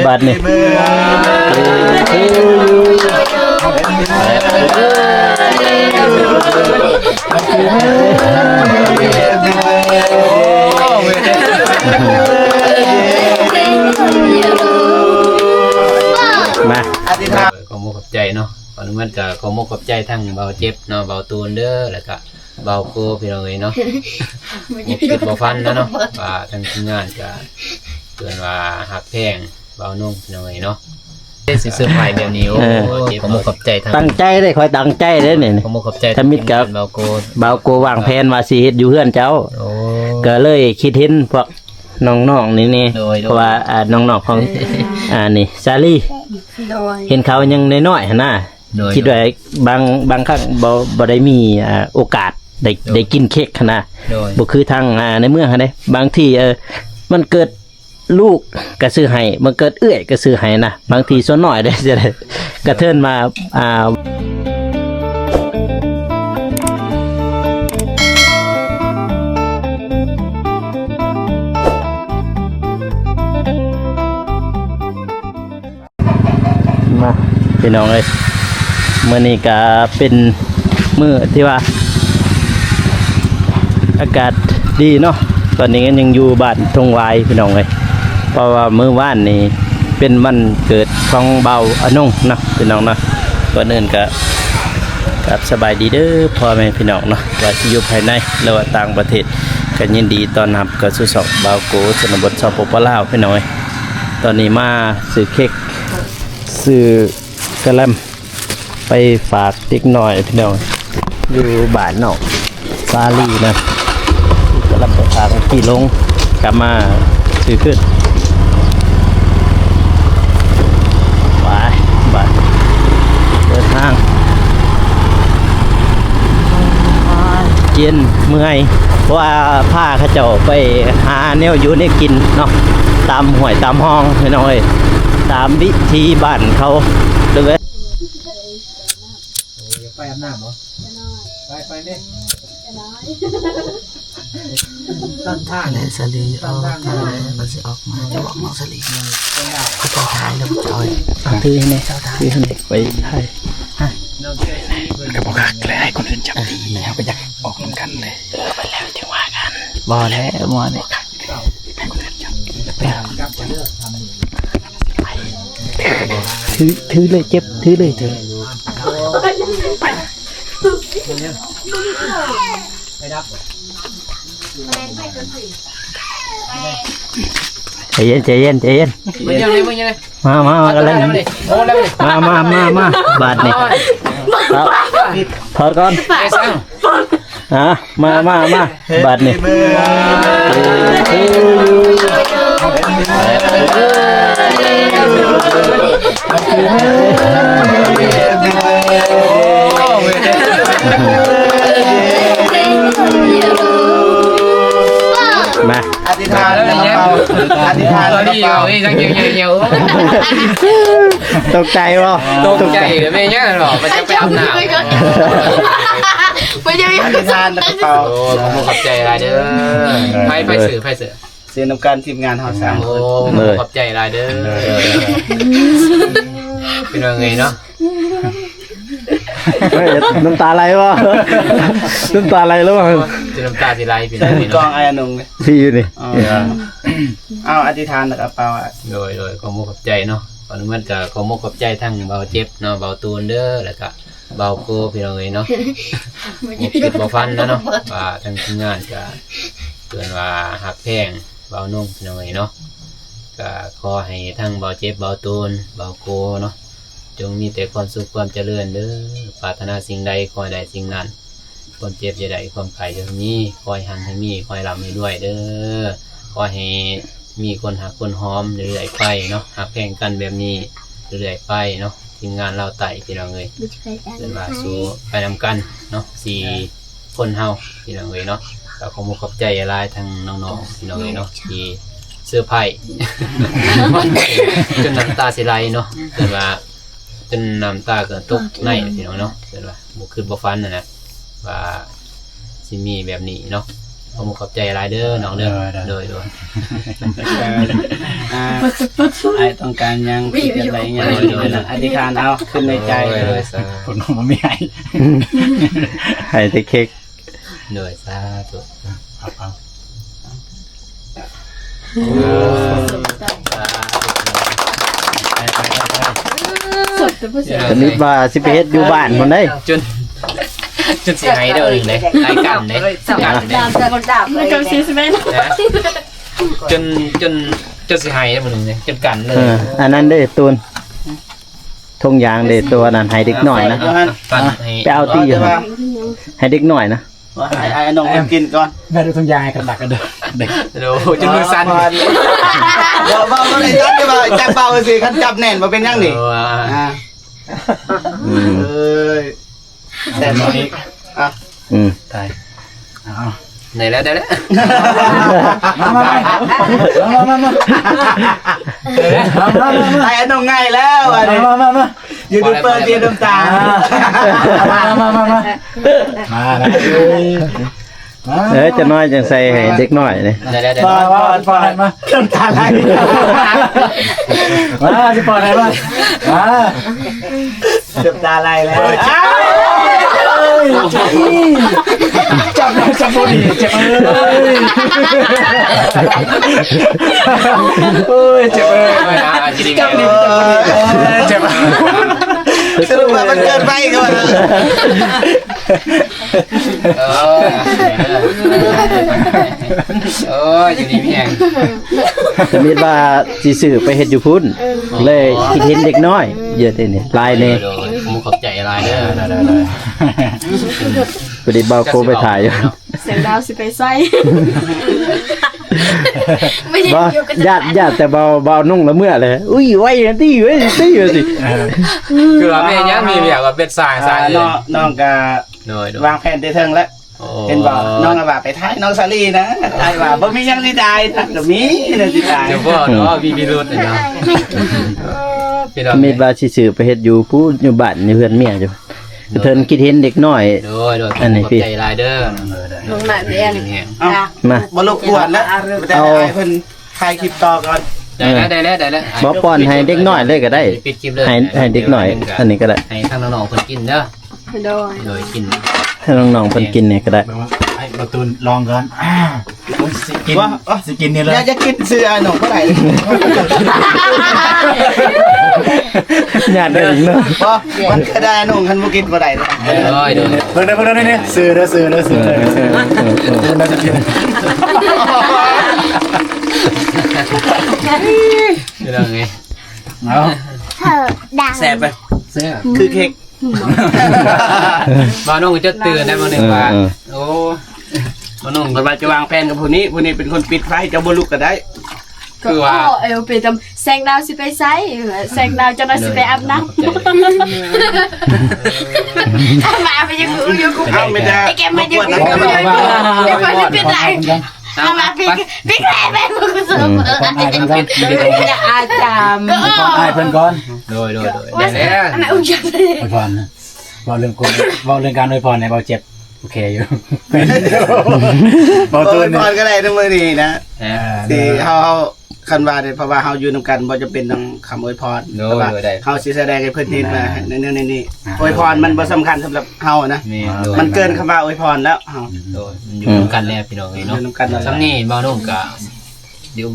บัดนี่มาขอมุกขอบใจเนาะตอนนี้มันก็ขอมุกขอบใจทั้งเบาเจ็บเนาะเบาตูนเด้อแล้วก็เบาโกพี่น้องเอ้ยเนาะมุกติดเบาฟันนะเนาะว่าทั้งทีมงานก็เตือนว่าหักแพงเบานุ่มพี่น้องเอ้ยเนาะสิเซอร์ไพรส์แบบนี้โอ้ขอมุกขอบใจทั้งตั้งใจได้คอยตั้งใจได้นี่ขอมุกขอบใจถ้ามิดกับเบาโกวางแผนว่าสิเฮ็ดอยู่เฮือนเจ้าก็เลยคิดเห็นพวกน้องๆนี่เพราะว่าน้องๆของนี่ซาลี่เห็นเขายังน้อยๆหั่นน่ะคิดว่าบางครั้งบ่ได้มีโอกาสได้กินเค้กหั่นน่ะบ่คือทางในเมืองหั่นเด้บางทีมันเกิดลูกก็ซื้อให้มันเกิดเอื้อยก็ซื้อให้นะบางทีส่วนน้อยได้จะได้กระเทินมามาพี่น้องเอ้ยมื้อนี้ก็เป็นมื้อที่ว่าอากาศดีเนาะตอนนี้ยังอยู่บ้านทงวายพี่น้องเอ้ยเพราะว่ามื้อวานนี้เป็นวันเกิดของเบาอนงเนาะพี่น้องเนาะก่อนอื่นก็สบายดีเด้อพ่อแม่พี่น้องเนาะว่าสิอยู่ภายในหรือว่าต่างประเทศก็ยินดีต้อนรับกับสู่ช่องเบาโกชนบทสปปลาวพี่น้องเอ้ยตอนนี้มาซื้อเค้กซื้อกระลำไปฝากเด็กน้อยพี่น้องอยู่บ้านนอกซาลีนะกระลำไปฝากกี่ลงกลับมาซื้อขึ้นไปบ้านเดินทางเย็นเมื่อยเพราะว่าผ้าเขาเจ้าไปหาแนวอยู่ในกินเนาะตามห้วยตามห้องพี่น้องเอ้ยตามวิธีบ้านเขาเลยไปอาบน้ำเหรอไปเนี่ยตั้งท่าเนี่ยสลีออกทางมันจะออกมาจะบอกมองสลีเขาจะถ่ายแล้วจอยถือให้เนี่ยถือให้เนี่ยไปถ่ายก็บอกเลยให้คนอื่นจับทีแล้วก็อยากออกกันเลยไปแล้วจึงว่ากันบอแล้วบอเนี่ยให้คนอื่นจับไปถือเลยเจ็บถือเลยถือใจเย็นมากันเลยมาบาดนี่ถอดก่อนมาบาดนี่มาอธิษฐานแล้วเนี่ยอธิษฐานแล้วดีเอาอีกสักเยอะตกใจวะตกใจหรือไม่เนี่ยหรอมันจะไปอาบน้ำไม่ใช่อธิษฐานแล้วก็เป่าโอ้ขอบใจอะไรเด้อไฟสื่อน้ำการทีมงานเฮาสามโอ้ขอบใจอะไรเด้อเป็นยังไงเนาะน้ำตาไหลวะน้ำตาไหลแล้ววะน้ำตาสิไหลพี่น้องกองไอ้อนงเลยพี่อยู่นี่เอาอธิษฐานแล้วก็เป่าโดยขอมุกขอบใจเนาะตอนนี้มันก็ขอมุกขอบใจทั้งเบาเจ็บเนาะเบาตูนเด้อแล้วก็เบาโกพี่น้องเอ้ยเนาะมุกติดเบาฟันนะเนาะว่าทั้งทีมงานก็เตือนว่าหักแพงเบานุ่มพี่น้องเอ้ยเนาะก็ขอให้ทั้งเบาเจ็บเบาตูนเบาโกเนาะจงมีแต่ความสุขความเจริญเด้อปรารถนาสิ่งใดขอให้ได้สิ่งนั้นความเจ็บจะได้ความไข้จะมีคอยหันให้มีคอยลำให้ด้วยเด้อขอให้มีคนหักคนหอมเรื่อยๆไปเนาะหักแพงกันแบบนี้เรื่อยๆไปเนาะทีมงานเราไต่พี่น้องเลยเดินมาสู่ไปนำกันเนาะ4 คนเฮาพี่น้องเลยเนาะเราขอขอบใจอะไรทางน้องๆพี่น้องเลยเนาะที่เสื้อไผ่จนน้ำตาสิไหลเนาะเดินมาจนน้ำตาเกิดตกในพี่น้องเนาะเดินมาบุกขึ้นบ่ฟันนะว่าสิมีแบบนี้เนาะ ขอมุกขอบใจหลายเด้อน้องเด้อโดย ไอ้ต้องการยังคิดอะไรยังอธิษฐานเอาขึ้นในใจ โดยสา คนผมไม่ให้ ให้แต่เค้ก โดยสาธุ เอา สดแต่ผู้เสีย จะมีว่าสิไปเฮ็ดอยู่บ้านพุ่นได้ จนสิให้เด้อหนึ่งเลยรายการเด้กันเด้ ดามจะคนดาบเลยกับซีสเมน นะจนสิให้เด้อมื้อนึงเลยจนกันเลย อันนั้นเด้ตูนทงยางเด้ตัวนั้นให้เด็กหน่อยนะ กันให้ ไปเอาตี้อยู่ครับให้เด็กหน่อยนะ ไอ้น้องกินก่อน แม่ดูทุงยางกันดักกันเด้อเด็ก โอ้จนมือสั่น เบาๆเลยจับได้บ่จับเบาสิคันจับแน่นบ่เป็นยังนี่เอ้ยแต่บ่อีกอ่ะ ตายเอา ไหนแล้วได้แล้ว ไอ้น้องง่ายแล้วอันนี้ยูทูบเบอร์เตียน้ำตา แล้วจะน้อยจังใส่ให้เด็กหน่อยนี่ ได้แล้ว มาน้ำตาไหล จะปอดอะไรบ้างมา น้ำตาไหลแล้ว จับพอดีเจ็บเอ้ยเจ็บเอ้ย จับดิ เจ็บ สรุปว่ามันเกินไปก่อน โอ้ยอยู่ดีพี่แหง จะมีว่าสิซื้อไปเฮ็ดอยู่พุ่นเลยคิดเห็นเด็กน้อยเยอะแต่นี่ลายนี่ มูขอบใจลายเด้อ พอดีเบาโคไปถ่ายอยู่ เสียงดาวสิไปไส้ บ่ญาติแต่เบานุ่งละเมื่อเลยอุ้ยไว้ตี้ไว้ตี้สิ คือว่าแม่ยังมีแบบว่าเป็นสายน้องก็ โดยว างแผนได้เทิงแล้วเห็นบอกน้องว่าไปท้ายน้องสาลีนะไอ้ว่าบ่มียังสิตายนะก็มีนะสิตาย เดี๋ยวพ่อเนาะพี่รุธเนาะพี่น้อง มีว่าสิซื้อไปเฮ็ดอยู่ผู้อยู่บ้านอยู่เพื่อนเมียจ้ะเพิ่นคิดเห็นเด็กน้อย โดยขอบใจลายเด้อ ลงมาเรียน เอ้า มา บ่รบกวนแล้วแต่ไอ้เพิ่นถ่ายคลิปต่อก่อน ได้แล้ว บ่ป้อนให้เด็กน้อยเลยก็ได้ ปิดคลิปเลย ให้เด็กน้อยอันนี้ก็ได้ ให้ทางน้องๆเพิ่นกินเด้อ โดย กิน ให้น้องๆเพิ่นกินเนี่ยก็ได้ ไอ้ประตูลองก่อนสิกิน ว่า สิกินนี่เลย อยากจะกินเสื้อหนูเท่าไหร่ ญาติเด้อเนาะ บ่มันก็ได้หนูคันบ่กินบ่ได้เลย โดย เพิ่งได้นี่ซื้อเด้อน่าจะกิน พี่น้องไง เอา แซ่บไปคือเค้ก บ่น้องจะตื่นได้บ่นึงว่าโอ้ บ่นุ่งก็ว่าจะวางแผนกับผู้นี้เป็นคนปิดไฟจะบ่ลุกก็ได้ คือว่า เอวไปทำแสงดาวสิไปไส้แสงดาวจะได้สิไปอาบน้ำมาไปยังอยู่กู เอาไม่ได้ ไอ้แกมาอยู่กูเดี๋ยวมันจะเป็นไรมาพี่แกแม่มึงเสมอจะอาจารย์ ไอ้เพิ่นก่อน โดยได้แล้ว แม่อุ้มจับเลย อวยพรนะบอกเรื่องคนบอกเรื่องการอวยพรในเบาเจ็บโอเคอยู่เบา โอ้ ตัวย นี่ พรก็ได้ทั้งมื้อนี้นะ นะ ที่เฮาคันว่าเนี่ยเพราะว่าเฮาอยู่นำกันบ่จะเป็นต้องคำอวยพรแต่ว่าเฮาสิแสดงให้เพิ่นเห็นว่าในนี่อวยพรมันบ่สำคัญสำหรับเฮานะมันเกินคำว่าอวยพรแล้วเฮา โดยอยู่กันแล้วพี่น้องเนาะ อยู่นำกันแล้ว ซ้ำนี่บ่นุ่มก็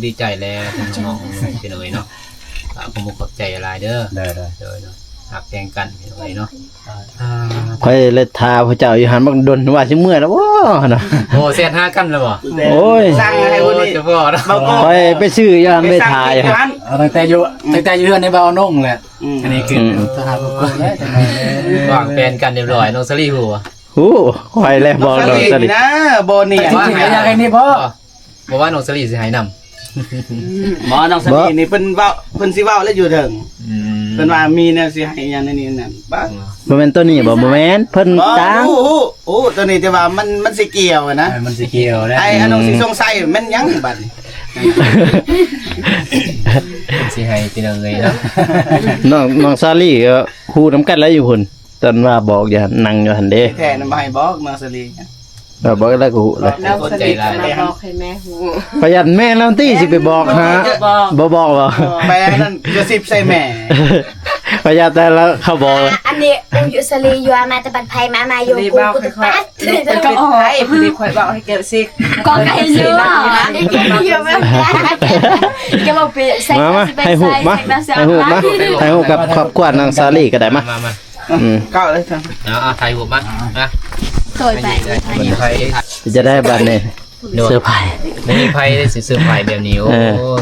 ดีใจแล้วน้องพี่น้องเนาะผมขอบใจหลายเด้อ ได้ โดยหักแตงกันพี่น้องเนาะ ค่อยเลยทาพระเจ้าอยู่หันบักดนว่าสิเมื่อยแล้วบ่เนาะ โอ้เสียห้ากันแล้วบ่ โอ้ย สร้างให้คนนี้ จะบ่เนาะ บ่ก็ ค่อยไปซื้อยังได้ทาย ตั้งแต่อยู่เฮือนในเบานุ่งแหละอันนี้คือสถานบุคคลแล้วจังได๋ วางแผนกันเรียบร้อยน้องสลีหัว ฮู้ค่อยแล้วบ่ดอกสลิด นะโบนี่ จริงๆอยากให้นี่พ่อ บ่ว่าน้องสลีสิให้นำ หมอน้องสลีนี่เพิ่นเว้าเพิ่นสิเว้าแล้วอยู่ถึงเพิ่นว่ามีแนวสิให้อย่างนี้นั่นบ้า บ่แม่นตัวนี้บ่แม่นเพิ่นต่าง โอ้ตัวนี้แต่ว่ามันสิเกี่ยวนะ มันสิเกี่ยวแล้ว ไอ้อันน้องสิสงสัยแม่นยังบัดนี้ สิให้พี่น้องเลยเนาะ น้องซาลี่ก็ฮู้นำกันแล้วอยู่พุ่นตอนว่าบอกอย่านั่งอยู่หั่นเด้ แท้นำมาให้บอกน้องสลี บอกแล้วกูเลย เราสนิทมาบอกให้แม่หู ประหยัดแม่แล้วตี้สิไปบอกฮะบ่บอกบ่ แม่นั่นจะสิบใส่แม่ ประหยัดแต่แล้วเขาบอก อันนี้อูอยู่สลีอยู่มาแต่บันไพมาอยู่ รี กู บ้า กู ค่ ตั อย ด ๆเป็นก็อ๋อพอดีค่อยบอกให้เก็บซิ ก็ไอ้เนื้อเยอะมากจะบอกไปใส่ มาให้หูมาให้หูมาให้หูกับครอบครัวนางซาลี่ก็ได้มา มา ก็เลยครับ เอาถ่ายรูปมานะ โดยไป มีไพ่ จะได้บัตรเนี่ยเสื้อผ้า มีไพ่ได้ซื้อไพ่แบบนี้โอ้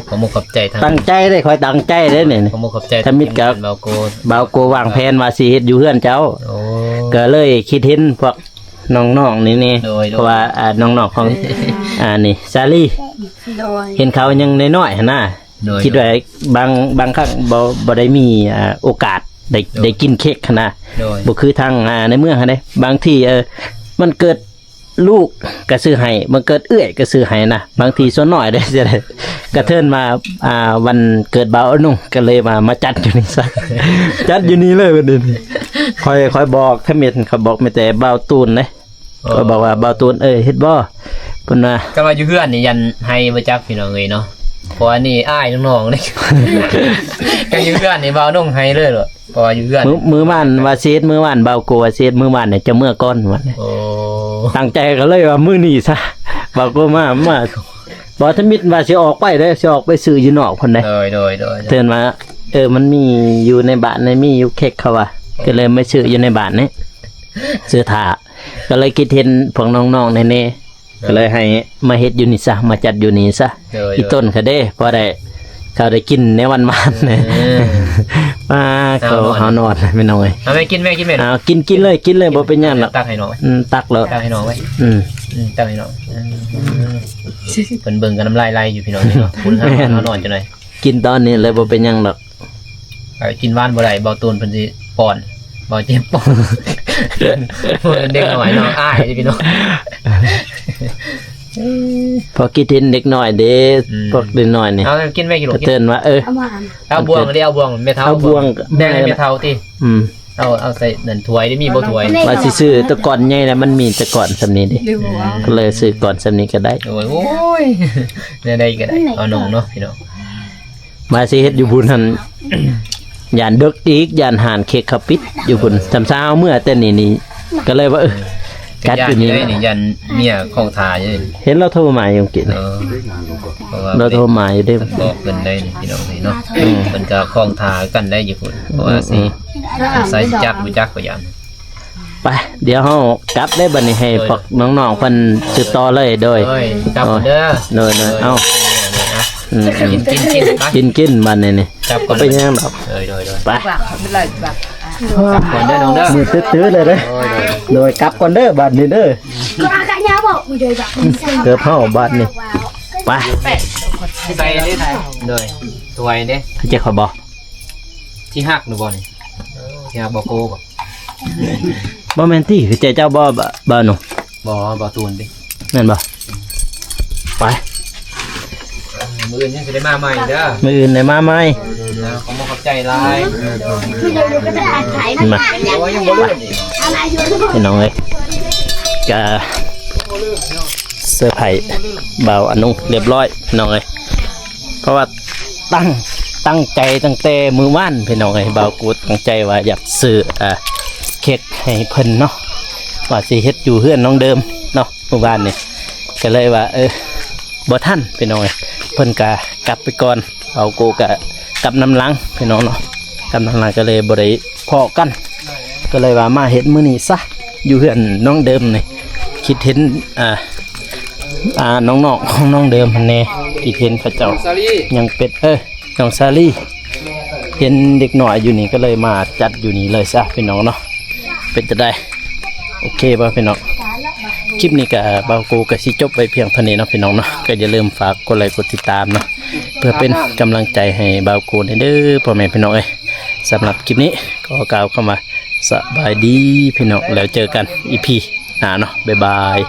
ขอมุกขอบใจทั้ง ตั้งใจได้คอยตั้งใจได้เนี่ย ขอมุกขอบใจเบาโก บ่าวกูวางแผนว่าสิเฮ็ดอยู่เฮือนเจ้า โอ้ ก็เลยคิดเห็นพวกน้องๆนี่ โดย เพราะว่าน้องๆของนี่ซาลี่ โดย เห็นเขายังน้อยๆหั่นน่ะ โดย คิดว่าบางครั้งบ่ได้มีโอกาสได้กินเค้กหั่นน่ะ โดย บ่คือทางในเมืองหั่นเด้บางทีมันเกิดลูกก็ซื้อให้มันเกิดเอื้อยก็ซื้อให้นะบางทีส่วนน้อยได้จะได้กระเทินมาวันเกิดบ่าวนุ่งก็เลยมาจัดอยู่นี่ซะ จัดอยู่นี่เลยวันนี้คอยบอกถ้าเม็ดเขาบอกไม่แต่บ่าวตูนนะก็บอกว่าบ่าวตูนเฮ็ดบ่เพิ่นว่า ก็มาอยู่เพื่อนนี่ยันให้มาจักพี่น้องเลยเนาะเพราะว่านี่อ้ายน้องๆนี่ ก็อยู่เพื่อนนี่เบาน้องให้เลยเหรอเพราะว่าอยู่เพื่อน มือบ้านว่าเซตมือบ้านบ่าวโกว่าเซตมือบ้านเนี่ยจะเมื่อก่อนวันนี้ โอ้ ตั้งใจก็เลยว่ามื้อนี้ซะบ่าวโกมาบ่ถ้ามิดว่าสิออกไปเด้อสิออกไปซื้ออยู่นอกพุ่นเด้ โดย เตือนมามันมีอยู่ในบ้านในมีอยู่เค้กเขาว่าก็เลยไม่ซื้ออยู่ในบ้านนี่ซื้อถาก็เลยคิดเห็นพวกน้องๆในนี่ก็เลยให้มาเฮ็ดอยู่นี่ซะมาจัดอยู่นี่ซะอีต้นเขาเด้พอได้เขาได้กินในวันมันเนี่ยมาเขานอนไม่น้อย เอาไปกินแม่กินแม่ กินเลยบ่เป็นหยังหรอก ตักให้น้อง ตักแล้ว ตักให้น้องไว้ อืม ตักให้น้องเพิ่นเบิ่งกันน้ำลายไหลอยู่พี่น้องนี่เนาะคุณครับเขานอนจังได๋ กินตอนนี้เลยบ่เป็นหยังหรอก กินหวานบ่ได้เบาตูนเพิ่นสิป้อนเบาเจ็บป้อนเด็กน้อยเนาะอ้ายพี่น้อง พอคิดเห็นเด็กน้อยเด้พวกเด็กน้อยนี่ เอากินแม่กินลู ก็ กกิน เตือนว่าเอามา เอาบวงเด้เอาบวงแม่เฒ่า เอาบวง แม่แม่เฒ่าติ อืม เอาใส่นั่นถ้วยได้มีบ่ถ้วย ว่าสิซื้อแตะก่อนใหญ่แล้วมันมีแตะก่อนสำนี้ดิก็เลยซื้อก่อนสำนี้ก็ได้ โอ้ยเนี่ยได้ก็ได้เอาน้องเนาะพี่น้อง มาสิเฮ็ดอยู่พุ่นหั่น ย่านดึกอีกย่านหานเค้กเขาปิดอยู่พุ่นจำเช้าเมื่อแต่นี่ก็เลยว่าจัดอยู่นี่ ได้นี่ยันเมียของทาอยู่นี่ เห็นเราโทรมาอยู่กิน เพราะว่า เราโทรมาอยู่เด้ บอกเพิ่นได้นี่พี่น้องนี่เนาะเพิ่นก็ของทากันได้อยู่พุ่นเพราะว่าสิใส่จักบ่จักก็ยาม ไปเดี๋ยวเฮากลับได้บัดนี้ให้พวกน้องๆเพิ่นสืบต่อเลยโดย เอ้ยกลับเด้อ โดยเอาอืม กินไป กินบัดนี้นี่ กลับ ก็เป็นยังดอก โดย ไป ไม่เลยแบบ ก่อนเด้อน้องเด้อ มือตื้อๆเลยเด้อโดยกลับก่อนเด้อบัดนี้เด้อ ก็อากาศยาบอกมึงโดยแบบมึงใส่ เกือบเฮาบัดนี้ไป ใส่ได้โดยถ้วยเด้ เจ๊ขอบอก ที่ฮักหนูบ่นี่ที่ฮักบ่โกบ่ บ่แม่นติคือเจ้าบ่หนู บ่ตูนดิ แม่นบ่ไป มื้อนี้สิได้มาใหม่เด้อ มื้ออื่นได้มาใหม่ ขอขอบใจหลาย คือเดี๋ยวก็ได้อ่านขายนะ มา โอ้ยยังบ่รู้อีก อะไรอยู่ทุกคน พี่น้องเอ้ยก็เสื้อร์ไผ่เบาอันนุ่งเรียบร้อยพี่น้องเอ้ยเพราะว่าตั้งใจตั้งแต่มือว่านพี่น้องเอ้ยเบากูตั้งใจว่าอยากซื้อเค้กให้เพิ่นเนาะว่าสิเฮ็ดอยู่เฮือนน้องเดิมเนาะมือว่านนี่ก็เลยว่าบ่ทันพี่น้องเอ้ยเพิ่นก็กลับไปก่อนเบากูก็กลับน้ำหลังพี่น้องเนาะกลับน้ำหลังก็เลยบ่ได้พอกัน ก็เลยว่ามาเฮ็ดมื้อนี้ซะอยู่เฮือนน้องเดิมนี่คิดเห็นน้องๆของน้องเดิมหั่นแน่คิดเห็นเขาเจ้ายังเป็ดน้องซาลี่เห็นเด็กหน่อยอยู่นี่ก็เลยมาจัดอยู่นี่เลยซะพี่น้องเนาะเป็นจะได้โอเคป่ะพี่น้องคลิปนี้ก็บ่าวกูก็สิจบไปเพียงเท่านี้เนาะพี่น้องเนาะก็อย่าลืมฝากกดไลค์กดติดตามเนาะเพื่อเป็นกำลังใจให้บ่าวกูเด้อพ่อแม่พี่น้องเอ้ยสำหรับคลิปนี้ก็กล่าวคำว่าสบายดีพี่น้องแล้วเจอกันอีพีหน้าเนาะบ๊ายบาย